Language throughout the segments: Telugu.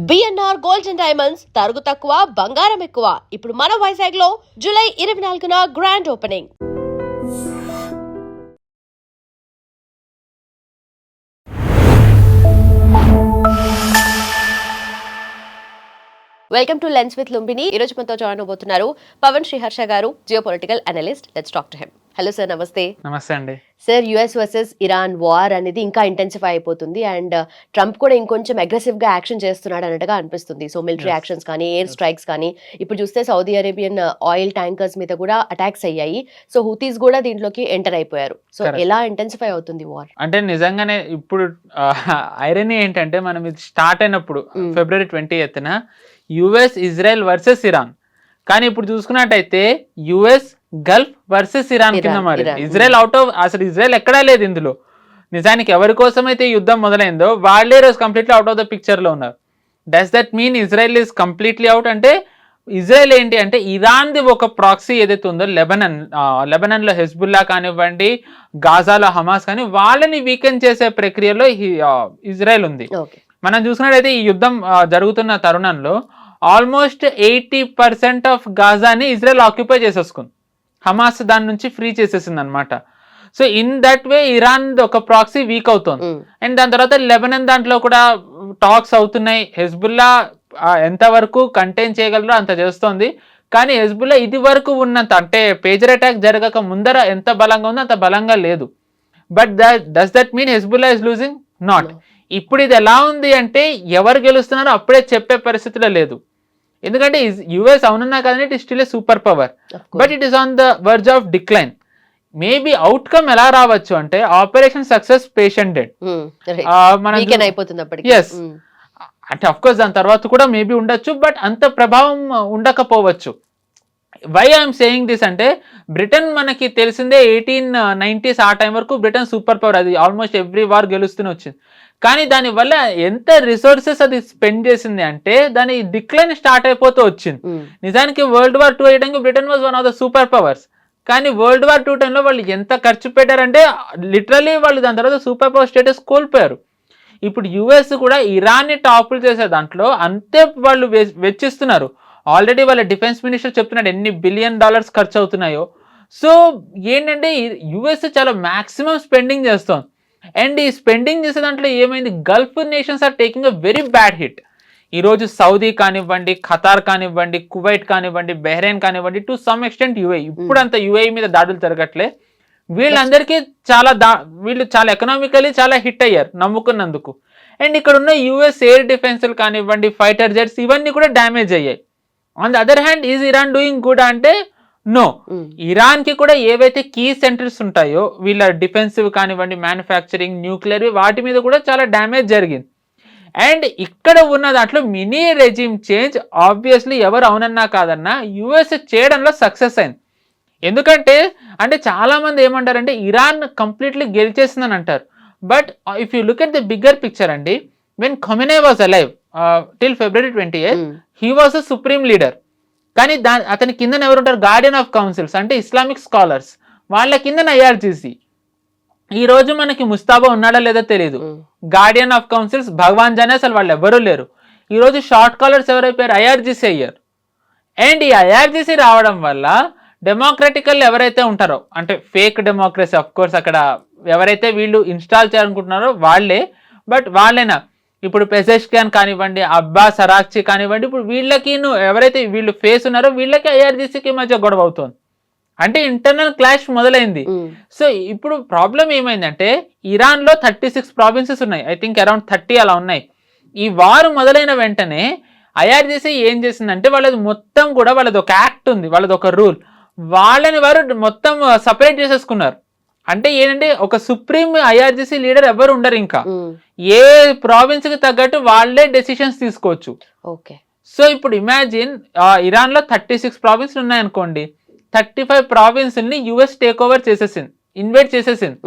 బిఎన్ఆర్ గోల్డ్ అండ్ డైమండ్స్ తరుగు తక్కువ బంగారం ఎక్కువ. ఇప్పుడు మన వైజాగ్ లో జూలై 24న grand opening. Welcome to lens with Lumbini. ఈ రోజు మనతో జాయిన్ అవబోతున్నారు Pawan Sriharsha garu, geo political analyst. Let's talk to him. Hello sir, నమస్తే. నమస్తే అండి sir. US versus Iran war అనేది ఇంకా ఇంటెన్సిఫై అయిపోతుంది అండ్ ట్రంప్ కూడా ఇంకొంచెం అగ్రెసివ్ గా యాక్షన్ చేస్తున్నాడు అన్నట్టుగా అనిపిస్తుంది. సో మిలిటరీ యాక్షన్స్ కానీ, ఎయిర్ స్ట్రైక్స్ కానీ, ఇప్పుడు చూస్తే సౌదీ అరేబియన్ ఆయిల్ ట్యాంకర్స్ మీద కూడా అటాక్స్ అయ్యాయి. సో హూతీస్ కూడా దీంట్లోకి ఎంటర్ అయిపోయారు. సో ఎలా ఇంటెన్సిఫై అవుతుంది వార్? అంటే నిజంగానే ఇప్పుడు ఐరనీ ఏంటంటే, మనం ఇది స్టార్ట్ అయినప్పుడు February 20th US Israel versus Iran, కానీ ఇప్పుడు చూసుకున్నట్టయితే యుఎస్ గల్ఫ్ వర్సెస్ ఇరాన్ కింద మరి ఇజ్రాయెల్ అసలు ఇజ్రాయెల్ ఎక్కడా లేదు ఇందులో. నిజానికి ఎవరి కోసం అయితే యుద్ధం మొదలైందో వాళ్ళే రోజు completely out of the picture లో ఉన్నారు. Does that mean Israel is completely out? అంటే ఇజ్రాయెల్ ఏంటి అంటే ఇరాన్ది ఒక ప్రాక్సీ ఏదైతే ఉందో లెబనన్ లో హెజ్బుల్లా కానివ్వండి, గాజాలో హమాస్ కానీ, వాళ్ళని వీకెండ్ చేసే ప్రక్రియలో ఇజ్రాయెల్ ఉంది. మనం చూసినట్టయితే ఈ యుద్ధం జరుగుతున్న తరుణంలో ఆల్మోస్ట్ 80% ఆఫ్ గాజాని ఇజ్రాయెల్ ఆక్యుపై చేసేసుకుంది. హమాస్ దాని నుంచి ఫ్రీ చేసేసింది అనమాట. So in that way Iran ఒక ప్రాక్సీ వీక్ అవుతుంది. అండ్ దాని తర్వాత లెబనన్ దాంట్లో కూడా టాక్స్ అవుతున్నాయి. హెజ్బుల్లా ఎంతవరకు కంటైన్ చేయగలరో అంత చేస్తోంది, కానీ హెజ్బుల్లా ఇది వరకు ఉన్నంత, అంటే పేజర్ అటాక్ జరగక ముందర ఎంత బలంగా ఉందో అంత బలంగా లేదు. But does that mean Hezbollah is losing? Not. ఇప్పుడు ఇది ఎలా ఉంది అంటే ఎవరు గెలుస్తున్నారో అప్పుడే చెప్పే పరిస్థితిలో లేదు. ఎందుకంటే యుఎస్ అవునన్నా కాదని it is still a super power, but it is on the verge of decline. Maybe outcome ఎలా రావచ్చు అంటే operation success, patient dead. Yes, అంటే అఫ్ కోర్స్ దాని తర్వాత కూడా మేబీ ఉండొచ్చు, బట్ అంత ప్రభావం ఉండకపోవచ్చు. వై ఐఎమ్ సేయింగ్ దిస్ అంటే, బ్రిటన్ మనకి తెలిసిందే 1890s ఆ టైం వరకు బ్రిటన్ సూపర్ పవర్, అది ఆల్మోస్ట్ ఎవ్రీ వార్ గెలుస్తూనే వచ్చింది. కానీ దానివల్ల ఎంత రిసోర్సెస్ అది స్పెండ్ చేసింది అంటే దాని డిక్లైన్ స్టార్ట్ అయిపోతూ వచ్చింది. నిజానికి World War II అయ్యడానికి Britain was one of the super powers, కానీ World War II టైంలో వాళ్ళు ఎంత ఖర్చు పెట్టారంటే లిటరలీ వాళ్ళు దాని తర్వాత సూపర్ పవర్ స్టేటస్ కోల్పోయారు. ఇప్పుడు యుఎస్ కూడా ఇరాన్ని టాపుల్ చేసే దాంట్లో అంతే వాళ్ళు వెచ్చిస్తున్నారు. ఆల్రెడీ వాళ్ళ డిఫెన్స్ మినిస్టర్ చెప్తున్నాడు ఎన్ని $1 బిలియన్ ఖర్చు అవుతున్నాయో. సో ఏంటంటే యుఎస్ చాలా మ్యాక్సిమం స్పెండింగ్ చేస్తోంది. అండ్ ఈ స్పెండింగ్ చేసే దాంట్లో ఏమైంది, Gulf nations are taking a very bad hit. ఈరోజు సౌదీ కానివ్వండి, ఖతార్ కానివ్వండి, కువైట్ కానివ్వండి, బెహ్రెయిన్ కానివ్వండి, టు సమ్ ఎక్స్టెంట్ యుఏఈ, ఇప్పుడు అంత యుఏఈ మీద దాడులు జరగట్లే. వీళ్ళందరికీ వీళ్ళు చాలా ఎకనామికలీ చాలా హిట్ అయ్యారు నమ్ముకున్నందుకు. అండ్ ఇక్కడ ఉన్న యుఎస్ ఎయిర్ డిఫెన్స్లు కానివ్వండి, ఫైటర్ జెట్స్, ఇవన్నీ కూడా డ్యామేజ్ అయ్యాయి. On the other hand is Iran doing good అంటే నో. ఇరాన్ కి కూడా ఏవైతే కీ సెంటర్స్ ఉంటాయో వీళ్ళ డిఫెన్సివ్ కానివ్వండి, మ్యానుఫ్యాక్చరింగ్, న్యూక్లియర్, వాటి మీద కూడా చాలా డ్యామేజ్ జరిగింది. అండ్ ఇక్కడ ఉన్న దాంట్లో మినీ రెజిమ్ చేంజ్ ఆబ్వియస్లీ ఎవరు అవునన్నా కాదన్నా యుఎస్ చేయడంలో సక్సెస్ అయింది. ఎందుకంటే అంటే చాలా మంది ఏమంటారంటే ఇరాన్ కంప్లీట్లీ గెలిచేసిందని అంటారు. But if you look at the bigger picture అండి, when Khomeini was alive till February 20th he was a supreme leader. కానీ అతని కింద ఎవరు ఉంటారు, గార్డియన్ ఆఫ్ కౌన్సిల్స్, అంటే ఇస్లామిక్ స్కాలర్స్, వాళ్ళ కింద IRGC. ఈ రోజు మనకి ముస్తాబా ఉన్నాడా లేదో తెలియదు. గార్డియన్ ఆఫ్ కౌన్సిల్స్, భగవాన్ జానే, అసలు వాళ్ళు ఎవరూ లేరు. ఈ రోజు షార్ట్ కాలర్స్ ఎవరైపోయారు, IRGC అయ్యారు. అండ్ ఈ IRGC రావడం వల్ల డెమోక్రటికల్ ఎవరైతే ఉంటారో, అంటే ఫేక్ డెమోక్రసీ, అఫ్ కోర్స్ అక్కడ ఎవరైతే వీళ్ళు ఇన్స్టాల్ చేయాలనుకుంటున్నారో వాళ్ళే, బట్ వాళ్ళైనా ఇప్పుడు పెజెష్కియాన్ కానివ్వండి, అబ్బాస్ అరాక్చి కానివ్వండి, ఇప్పుడు వీళ్ళకి ఎవరైతే వీళ్ళు ఫేస్ ఉన్నారో వీళ్ళకి IRGCకి మధ్య గొడవ అవుతుంది. అంటే ఇంటర్నల్ క్లాష్ మొదలైంది. సో ఇప్పుడు ప్రాబ్లం ఏమైందంటే ఇరాన్లో 36 ప్రావిన్సెస్ ఉన్నాయి, ఐ థింక్ అరౌండ్ 30 అలా ఉన్నాయి. ఈ వారు మొదలైన వెంటనే IRGC ఏం చేసిందంటే వాళ్ళది మొత్తం కూడా, వాళ్ళది ఒక యాక్ట్ ఉంది, వాళ్ళది ఒక రూల్, వాళ్ళని వారు మొత్తం సపరేట్ చేసేసుకున్నారు. అంటే ఏంటంటే ఒక సుప్రీం IRGC లీడర్ ఎవరు ఉండరు, ఇంకా ఏ ప్రావిన్స్ కి తగ్గట్టు వాళ్ళే డెసిషన్స్ తీసుకోవచ్చు. ఓకే. సో ఇప్పుడు ఇమాజిన్ ఇరాన్ లో 36 ప్రావిన్స్లు ఉన్నాయనుకోండి, 35 ప్రావిన్స్ని యుఎస్ టేక్ ఓవర్ చేసేసింది, ఇన్వైట్ చేసేసింది.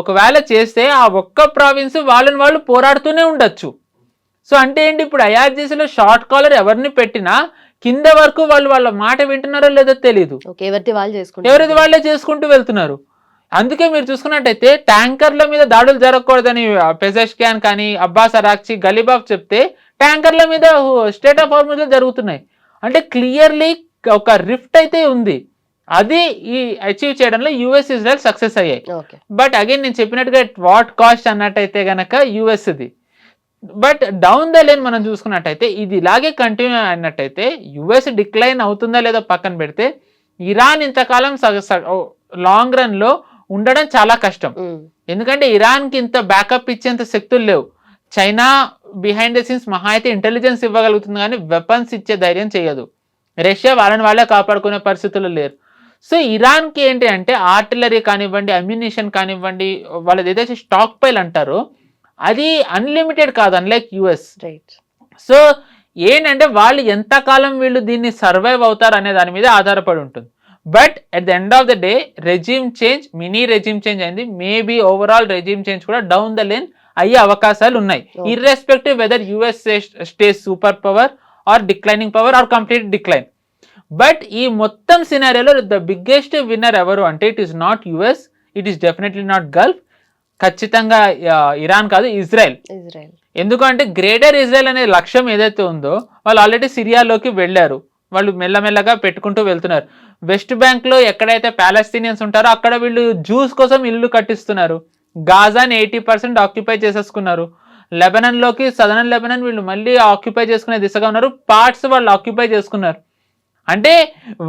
ఒకవేళ చేస్తే ఆ ఒక్క ప్రావిన్స్ వాళ్ళని వాళ్ళు పోరాడుతూనే ఉండొచ్చు. సో అంటే ఏంటి, ఇప్పుడు IRGCలో షార్ట్ కాలర్ ఎవరిని పెట్టినా కింద వరకు వాళ్ళు వాళ్ళ మాట వింటున్నారో లేదో తెలియదు, ఎవరిది వాళ్ళే చేసుకుంటూ వెళ్తున్నారు. అందుకే మీరు చూసుకున్నట్టయితే ట్యాంకర్ల మీద దాడులు జరగకూడదని పెజెష్కియాన్ కానీ, అబ్బాస్ అరాక్చి, గలీబాఫ్ చెప్తే ట్యాంకర్ల మీద స్టేట్ ఆఫ్ హార్మోజ్ జరుగుతున్నాయి. అంటే క్లియర్లీ ఒక రిఫ్ట్ అయితే ఉంది. అది ఈ అచీవ్ చేయడంలో యుఎస్ ఇజ్రాయెల్ సక్సెస్ అయ్యాయి. బట్ అగైన్ నేను చెప్పినట్టుగా వాట్ కాస్ట్ అన్నట్టయితే గనక US the. But down the line మనం చూసుకున్నట్టయితే ఇది ఇలాగే కంటిన్యూ అయినట్టయితే యుఎస్ డిక్లైన్ అవుతుందా లేదా పక్కన పెడితే ఇరాన్ ఇంతకాలం లాంగ్ రన్ లో ఉండడం చాలా కష్టం. ఎందుకంటే ఇరాన్ కి ఇంత బ్యాకప్ ఇచ్చేంత శక్తులు లేవు. చైనా బిహైండ్ ద సీన్స్ మహా అయితే ఇంటెలిజెన్స్ ఇవ్వగలుగుతుంది కానీ వెపన్స్ ఇచ్చే ధైర్యం చేయదు. రష్యా వాళ్ళని వాళ్ళే కాపాడుకునే పరిస్థితులు లేరు. సో ఇరాన్కి ఏంటి అంటే ఆర్టిలరీ కానివ్వండి, అమ్యునిషన్ కానివ్వండి, వాళ్ళది ఏదైతే స్టాక్ పైల్ అంటారో అది అన్లిమిటెడ్ కాదు, అన్లైక్ యుఎస్. సో ఏంటంటే వాళ్ళు ఎంతకాలం వీళ్ళు దీన్ని సర్వైవ్ అవుతారు అనే దాని మీద ఆధారపడి ఉంటుంది. But at the end of the day regime change, mini regime change అయింది. మేబీ ఓవరాల్ రెజ్యూమ్ చేంజ్ కూడా డౌన్ ద లైన్ అయ్యే అవకాశాలు ఉన్నాయి, irrespective whether US stays super power or declining power or complete decline. But ఈ మొత్తం సినారియోలో ద బిగ్గెస్ట్ విన్నర్ ఎవరు అంటే it is not US, it is definitely not Gulf, ఖచ్చితంగా ఇరాన్ కాదు, ఇజ్రాయెల్. ఎందుకంటే గ్రేటర్ ఇజ్రాయెల్ అనే లక్ష్యం ఏదైతే ఉందో వాళ్ళు ఆల్రెడీ సిరియాలోకి వెళ్ళారు, వాళ్ళు మెల్లమెల్లగా పెట్టుకుంటూ వెళ్తున్నారు. వెస్ట్ బ్యాంక్ లో ఎక్కడైతే పాలస్తీనియన్స్ ఉంటారో అక్కడ వీళ్ళు జ్యూస్ కోసం ఇల్లు కట్టిస్తున్నారు. గాజాని 80% ఆక్యుపై చేసేసుకున్నారు. లెబనన్ లోకి సదరన్ లెబనన్ వీళ్ళు మళ్ళీ ఆక్యుపై చేసుకునే దిశగా ఉన్నారు. పార్ట్స్ వాళ్ళు ఆక్యుపై చేసుకున్నారు. అంటే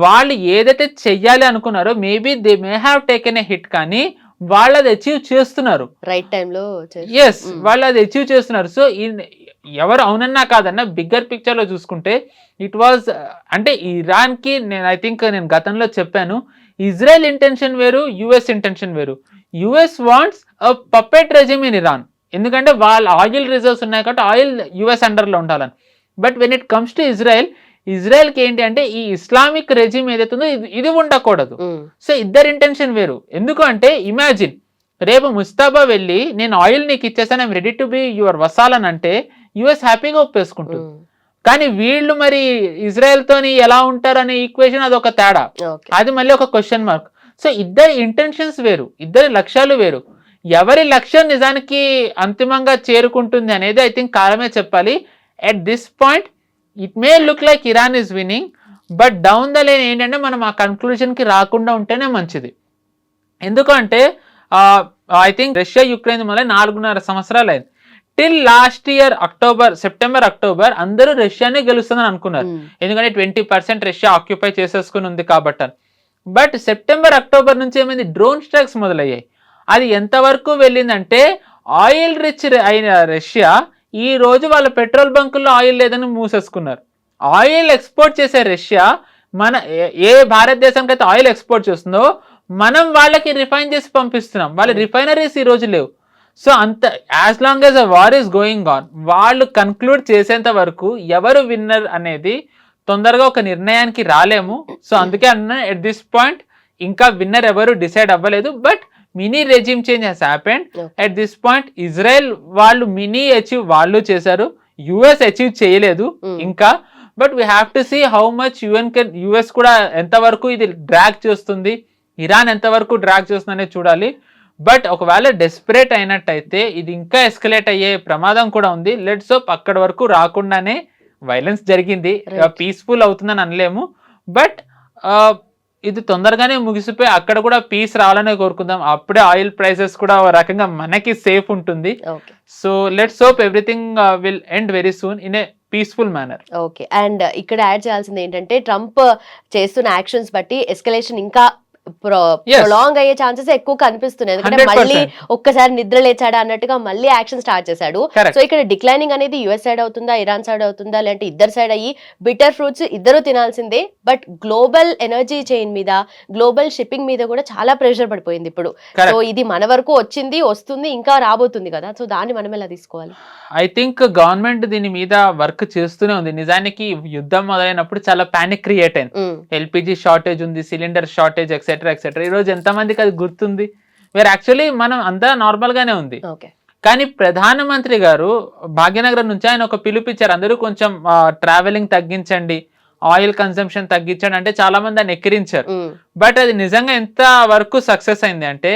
వాళ్ళు ఏదైతే చెయ్యాలి అనుకున్నారో maybe they may have taken a hit, కానీ వాళ్ళు అది అచీవ్ చేస్తున్నారు రైట్ టైంలో. ఎస్, వాళ్ళు అది అచీవ్ చేస్తున్నారు. సో ఎవరు అవునన్నా కాదన్నా బిగ్గర్ పిక్చర్ లో చూసుకుంటే ఇట్ వాజ్ అంటే ఇరాన్ కి ఐ థింక్ నేను గతంలో చెప్పాను, ఇజ్రాయెల్ ఇంటెన్షన్ వేరు, యుఎస్ ఇంటెన్షన్ వేరు. US wants a puppet regime in Iran, ఎందుకంటే వాళ్ళ ఆయిల్ రిజర్వ్స్ ఉన్నాయి కాబట్టి ఆయిల్ యుఎస్ అండర్ లో ఉండాలని. But when it comes to ఇజ్రాయెల్కి ఏంటి అంటే ఈ ఇస్లామిక్ రెజిమ్ ఏదైతే ఉందో ఇది ఉండకూడదు. సో ఇద్దరు ఇంటెన్షన్ వేరు. ఎందుకు అంటే ఇమాజిన్ రేపు ముస్తాబా వెళ్ళి నేను ఆయిల్ నీకు ఇచ్చేసాను, I'm ready to be your vassal అని అంటే యుఎస్ హ్యాపీగా ఒప్పేసుకుంటుంది. కానీ వీళ్ళు మరి ఇజ్రాయెల్ తోని ఎలా ఉంటారు అనే ఈక్వేషన్ అది ఒక తేడా, అది మళ్ళీ ఒక క్వశ్చన్ మార్క్. సో ఇద్దరి ఇంటెన్షన్స్ వేరు, ఇద్దరి లక్ష్యాలు వేరు. ఎవరి లక్ష్యం నిజానికి అంతిమంగా చేరుకుంటుంది అనేది ఐ థింక్ కాలమే చెప్పాలి. At this point it may look like Iran is winnowing, but down the line ఏంటంటే మనం ఆ కన్క్లూజన్కి రాకుండా ఉంటేనే మంచిది. ఎందుకంటే ఐ థింక్ రష్యా యుక్రెయిన్ మళ్ళీ 4.5 సంవత్సరాలు అయింది. Till last year September October అందరూ రష్యానే గెలుస్తుందని అనుకున్నారు, ఎందుకంటే 20% రష్యా ఆక్యుపై చేసేసుకుని ఉంది కాబట్టి. బట్ సెప్టెంబర్ అక్టోబర్ నుంచి ఏమైంది, డ్రోన్ స్ట్రైక్స్ మొదలయ్యాయి. అది ఎంతవరకు వెళ్ళిందంటే ఆయిల్ రిచ్ అయిన రష్యా ఈ రోజు వాళ్ళ పెట్రోల్ బంకుల్లో ఆయిల్ లేదని మూసేసుకున్నారు. ఆయిల్ ఎక్స్పోర్ట్ చేసే రష్యా మన ఏ భారతదేశానికి అయితే ఆయిల్ ఎక్స్పోర్ట్ చేస్తుందో మనం వాళ్ళకి రిఫైన్ చేసి పంపిస్తున్నాం, వాళ్ళ రిఫైనరీస్ ఈ రోజు లేవు. సో అంత as long as a war is going on, వాళ్ళు కన్క్లూడ్ చేసేంత వరకు ఎవరు విన్నర్ అనేది తొందరగా ఒక నిర్ణయానికి రాలేము. సో అందుకే అన్న ఎట్ దిస్ పాయింట్ ఇంకా విన్నర్ ఎవరు డిసైడ్ అవ్వలేదు. But mini regime change has happened at this point. Israel వాళ్ళు మినీ అచీవ్ వాళ్ళు చేశారు, యుఎస్ అచీవ్ చేయలేదు ఇంకా. But we have to see how much US కూడా ఎంతవరకు ఇది డ్రాగ్ చేస్తుంది, ఇరాన్ ఎంతవరకు డ్రాగ్ చేస్తుంది అనేది చూడాలి. బట్ ఒకవేళ డెస్పరేట్ అయినట్టయితే ఇది ఇంకా ఎస్కలేట్ అయ్యే ప్రమాదం కూడా ఉంది. లెట్స్ హోప్ అక్కడి వరకు రాకుండానే వైలెన్స్ జరిగింది, పీస్ఫుల్ అవుతుందని అనలేము. బట్ ఇది తొందరగానే ముగిసిపోయి అక్కడ కూడా పీస్ రావాలనే కోరుకుందాం. అప్పుడే ఆయిల్ ప్రైసెస్ కూడా ఒక రకంగా మనకి సేఫ్ ఉంటుంది. So let's hope everything will end very soon in a peaceful manner. Okay, and ఇక్కడ యాడ్ చేయాల్సింది ఏంటంటే ట్రంప్ చేస్తున్న యాక్షన్స్ బట్టి ఎస్కలేషన్ ఇంకా ప్రొలాంగ్ అయ్యే ఛాన్సెస్ ఎక్కువ కనిపిస్తున్నాయి. ఎందుకంటే మళ్ళీ ఒక్కసారి నిద్ర లేచాడా అన్నట్టుగా మళ్ళీ యాక్షన్ స్టార్ట్ చేశాడు. సో ఇక్కడ డిక్లైనింగ్ అనేది యుఎస్ సైడ్ అవుతుందా, ఇరాన్ సైడ్ అవుతుందా, లేదంటే ఇద్దరు సైడ్ అయ్యి బిటర్ ఫ్రూట్స్ ఇద్దరు తినాల్సిందే. బట్ గ్లోబల్ ఎనర్జీ చైన్ మీద, గ్లోబల్ షిప్పింగ్ మీద కూడా చాలా ప్రెషర్ పడిపోయింది ఇప్పుడు. సో ఇది మన వరకు వచ్చింది, వస్తుంది, ఇంకా రాబోతుంది కదా. సో దాన్ని మనం ఎలా తీసుకోవాలి? ఐ థింక్ గవర్నమెంట్ దీని మీద వర్క్ చేస్తూనే ఉంది. నిజానికి యుద్ధం మొదలైనప్పుడు చాలా పానిక్ క్రియేట్ అయింది. ఎల్పిజి షార్టేజ్ ఉంది, సిలిండర్ షార్టేజ్ ఎక్సెట్రా. ఈ రోజు ఎంతమందికి అది గుర్తుంది? వేరే యాక్చువల్లీ మనం అంతా నార్మల్ గానే ఉంది. కానీ ప్రధానమంత్రి గారు భాగ్యనగరం నుంచి ఆయన ఒక పిలుపిచ్చారు, అందరూ కొంచెం ట్రావెలింగ్ తగ్గించండి, ఆయిల్ కన్సంప్షన్ తగ్గించండి అంటే చాలా మంది ఆయన ఎక్కిరించారు. బట్ అది నిజంగా ఎంత వరకు సక్సెస్ అయింది అంటే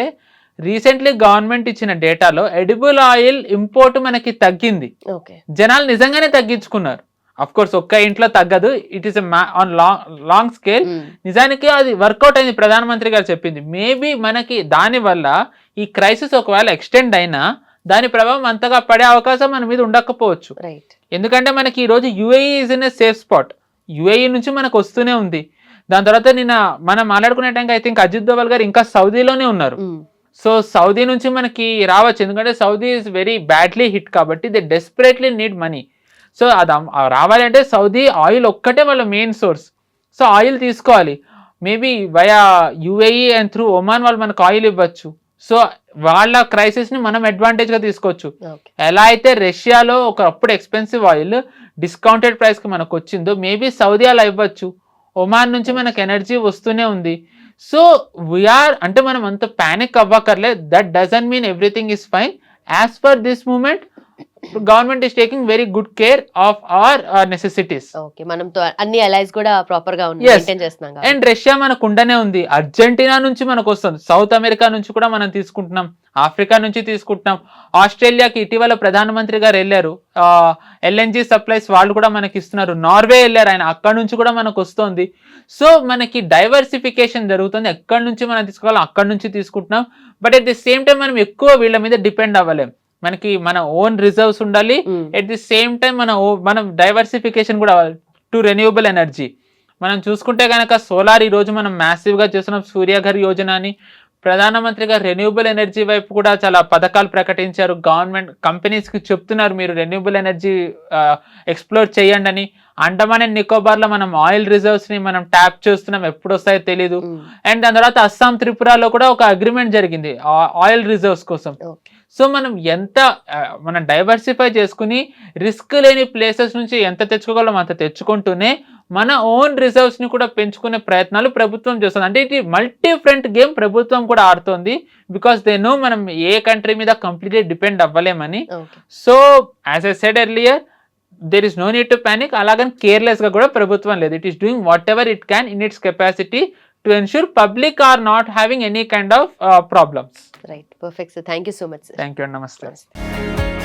రీసెంట్లీ గవర్నమెంట్ ఇచ్చిన డేటాలో ఎడిబుల్ ఆయిల్ ఇంపోర్ట్ మనకి తగ్గింది. ఓకే. జనాలు నిజంగానే తగ్గించుకున్నారు. అఫ్ కోర్స్ ఒక్క ఇంట్లో తగ్గదు, it is on long scale. నిజానికి అది వర్కౌట్ అయింది, ప్రధానమంత్రి గారు చెప్పింది. మేబీ మనకి దానివల్ల ఈ క్రైసిస్ ఒకవేళ ఎక్స్టెండ్ అయినా దాని ప్రభావం అంతగా పడే అవకాశం మన మీద ఉండకపోవచ్చు. రైట్. ఎందుకంటే మనకి ఈరోజు UAE is in a safe spot. UAE నుంచి మనకు వస్తూనే ఉంది. దాని తర్వాత నిన్న మనం మాట్లాడుకునే టైంకి ఐ థింక్ అజిత్ దోవల్ గారు ఇంకా సౌదీలోనే ఉన్నారు. సో సౌదీ నుంచి మనకి రావచ్చు, ఎందుకంటే Saudi is very badly hit కాబట్టి they desperately need money. So అది రావాలంటే సౌదీ ఆయిల్ ఒక్కటే వాళ్ళ మెయిన్ సోర్స్. సో ఆయిల్ తీసుకోవాలి, maybe via UAE and through Oman వాళ్ళు మనకు ఆయిల్ ఇవ్వచ్చు. సో వాళ్ళ క్రైసిస్ ని మనం అడ్వాంటేజ్ గా తీసుకోవచ్చు. ఎలా అయితే రష్యాలో ఒకప్పుడు ఎక్స్పెన్సివ్ ఆయిల్ డిస్కౌంటెడ్ ప్రైస్ కి మనకు వచ్చిందో మేబీ సౌదీ అలా ఇవ్వచ్చు. ఒమాన్ నుంచి మనకు ఎనర్జీ వస్తూనే ఉంది. సో వీఆర్ అంటే మనం అంత ప్యానిక్ అవ్వకర్లేదు. That doesn't mean everything is fine. As per this moment government is taking very good care of our necessities. Okay, మనతో అన్ని అలైస్ కూడా ప్రాపర్ గా మెయింటైన్ చేస్తున్నాం. అండ్ రష్యా మనకు ఉండనే ఉంది, అర్జెంటీనా నుంచి మనకు వస్తుంది, సౌత్ అమెరికా నుంచి కూడా మనం తీసుకుంటున్నాం, ఆఫ్రికా నుంచి తీసుకుంటున్నాం. ఆస్ట్రేలియాకి ఇటీవల ప్రధానమంత్రి గారు వెళ్ళారు, ఎల్ఎన్జి సప్లైస్ వాళ్ళు కూడా మనకి ఇస్తున్నారు. నార్వే వెళ్ళారు ఆయన, అక్కడ నుంచి కూడా మనకు వస్తుంది. సో మనకి డైవర్సిఫికేషన్ జరుగుతుంది, ఎక్కడి నుంచి మనం తీసుకోవాలో అక్కడి నుంచి తీసుకుంటున్నాం. But at the same time మనం ఎక్కువ వీళ్ళ మీద డిపెండ్ అవ్వలేం. మనకి మన ఓన్ రిజర్వ్స్ ఉండాలి. ఎట్ ది సేమ్ టైం మనం డైవర్సిఫికేషన్ కూడా టు రెన్యూబుల్ ఎనర్జీ. మనం చూసుకుంటే కనుక సోలార్ ఈ రోజు మనం మ్యాసివ్ గా చేస్తున్నాం, సూర్యఘర్ యోజన అని. ప్రధానమంత్రి గారు రెన్యూబుల్ ఎనర్జీ వైపు కూడా చాలా పథకాలు ప్రకటించారు. గవర్నమెంట్ కంపెనీస్ కి చెప్తున్నారు మీరు రెన్యూబుల్ ఎనర్జీ ఎక్స్ప్లోర్ చేయండి అని. అండమాన్ అండ్ నికోబార్ లో మనం ఆయిల్ రిజర్వ్స్ ని మనం ట్యాప్ చేస్తున్నాం, ఎప్పుడు వస్తాయో తెలీదు. అండ్ దాని తర్వాత అస్సాం త్రిపురలో కూడా ఒక అగ్రిమెంట్ జరిగింది ఆయిల్ రిజర్వ్స్ కోసం. సో మనం మనం డైవర్సిఫై చేసుకుని రిస్క్ లేని ప్లేసెస్ నుంచి ఎంత తెచ్చుకోగలం అంత తెచ్చుకుంటూనే మన ఓన్ రిజర్వ్స్ ని కూడా పెంచుకునే ప్రయత్నాలు ప్రభుత్వం చేస్తుంది. అంటే ఇది మల్టీ ఫ్రంట్ గేమ్ ప్రభుత్వం కూడా ఆడుతోంది. బికాస్ దే నో మనం ఏ కంట్రీ మీద కంప్లీట్లీ డిపెండ్ అవ్వలేమని. So as I said earlier, there is no need to panic. అలాగని కేర్లెస్ గా కూడా ప్రభుత్వం లేదు. It is doing whatever it can in its capacity to ensure public are not having any kind of problems. Right, perfect sir. Thank you so much sir. Thank you అండి, నమస్తే.